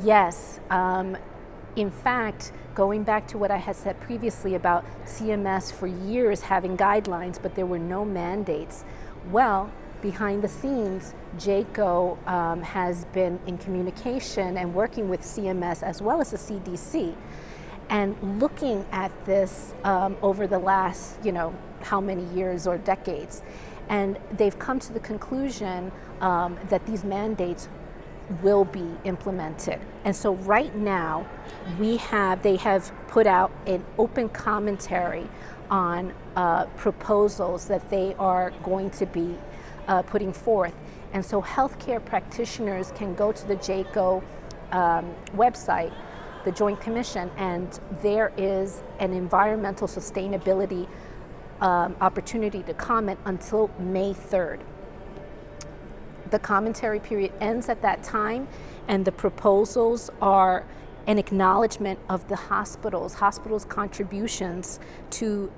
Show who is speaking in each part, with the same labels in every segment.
Speaker 1: Yes. In fact, going back to what I had said previously about CMS for years having guidelines, but there were no mandates. Well, behind the scenes, JCAHO has been in communication and working with CMS as well as the CDC, and looking at this over the last, how many years or decades. And they've come to the conclusion that these mandates will be implemented. And so right now, they have put out an open commentary on proposals that they are going to be putting forth. And so healthcare practitioners can go to the JCAHO website, the Joint Commission, and there is an environmental sustainability opportunity to comment until May 3rd. The commentary period ends at that time, and the proposals are an acknowledgement of the hospitals' contributions to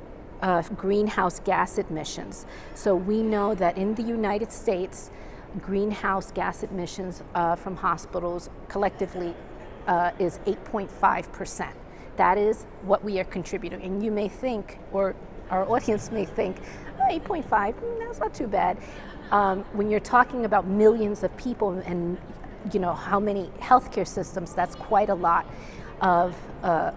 Speaker 1: greenhouse gas emissions. So we know that in the United States, greenhouse gas emissions from hospitals collectively is 8.5%. That is what we are contributing. And you may think, or our audience may think, 8.5, that's not too bad. When you're talking about millions of people and how many healthcare systems, that's quite a lot of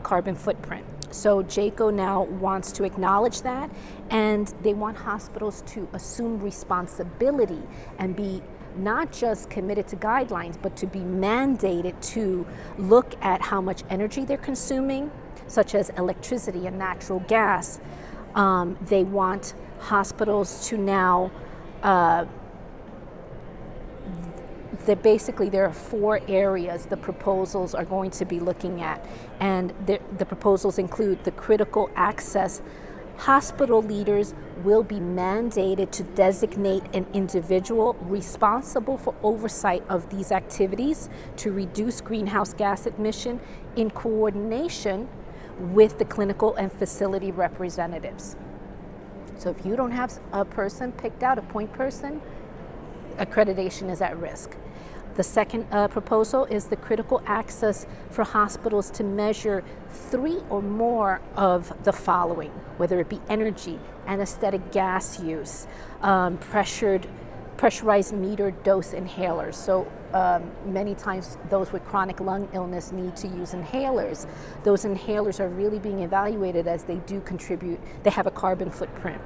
Speaker 1: carbon footprint. So JCAHO now wants to acknowledge that, and they want hospitals to assume responsibility and be not just committed to guidelines, but to be mandated to look at how much energy they're consuming, such as electricity and natural gas. They want hospitals to now there are 4 areas the proposals are going to be looking at, and the proposals include the critical access. Hospital leaders will be mandated to designate an individual responsible for oversight of these activities to reduce greenhouse gas emission in coordination with the clinical and facility representatives. So if you don't have a person picked out, a point person, accreditation is at risk. The second proposal is the critical access for hospitals to measure 3 or more of the following, whether it be energy, anesthetic gas use, pressurized meter dose inhalers. So many times those with chronic lung illness need to use inhalers. Those inhalers are really being evaluated as they do contribute, they have a carbon footprint.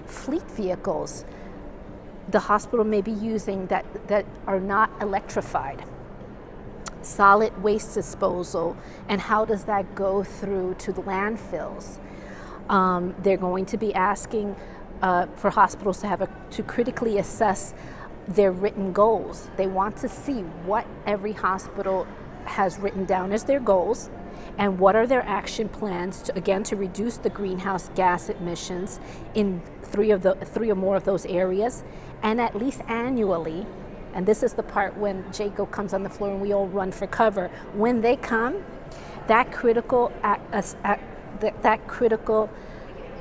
Speaker 1: Fleet vehicles the hospital may be using that are not electrified. Solid waste disposal, and how does that go through to the landfills? They're going to be asking for hospitals to critically assess their written goals. They want to see what every hospital has written down as their goals, and what are their action plans to reduce the greenhouse gas emissions in 3 or more of those areas, and at least annually. And this is the part when JCAHO comes on the floor and we all run for cover. When they come, that critical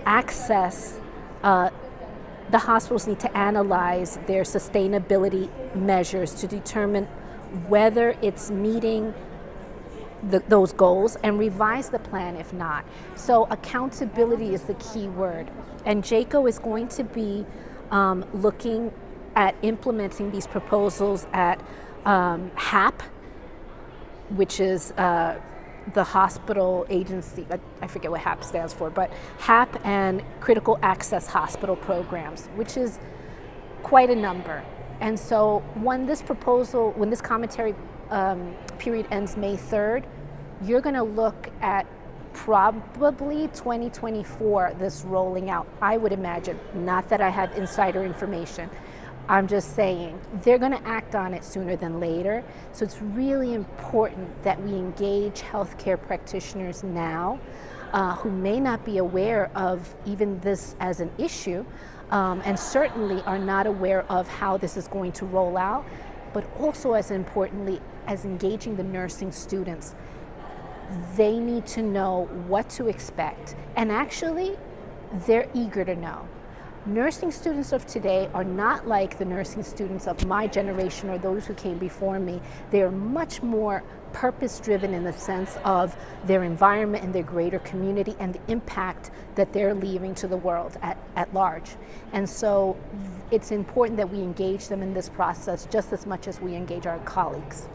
Speaker 1: access, the hospitals need to analyze their sustainability measures to determine whether it's meeting those goals and revise the plan if not. So accountability is the key word. And JCAHO is going to be looking at implementing these proposals at HAP, which is the hospital agency, I forget what HAP stands for, but HAP and Critical Access Hospital Programs, which is quite a number. And so when this commentary period ends May 3rd, you're going to look at probably 2024 this rolling out, I would imagine. Not that I have insider information. I'm just saying they're going to act on it sooner than later. So it's really important that we engage healthcare practitioners now who may not be aware of even this as an issue, and certainly are not aware of how this is going to roll out, but also as importantly as engaging the nursing students. They need to know what to expect, and actually they're eager to know. nursing students of today are not like the nursing students of my generation or those who came before me. They are much more purpose-driven in the sense of their environment and their greater community and the impact that they're leaving to the world at large. And so it's important that we engage them in this process just as much as we engage our colleagues.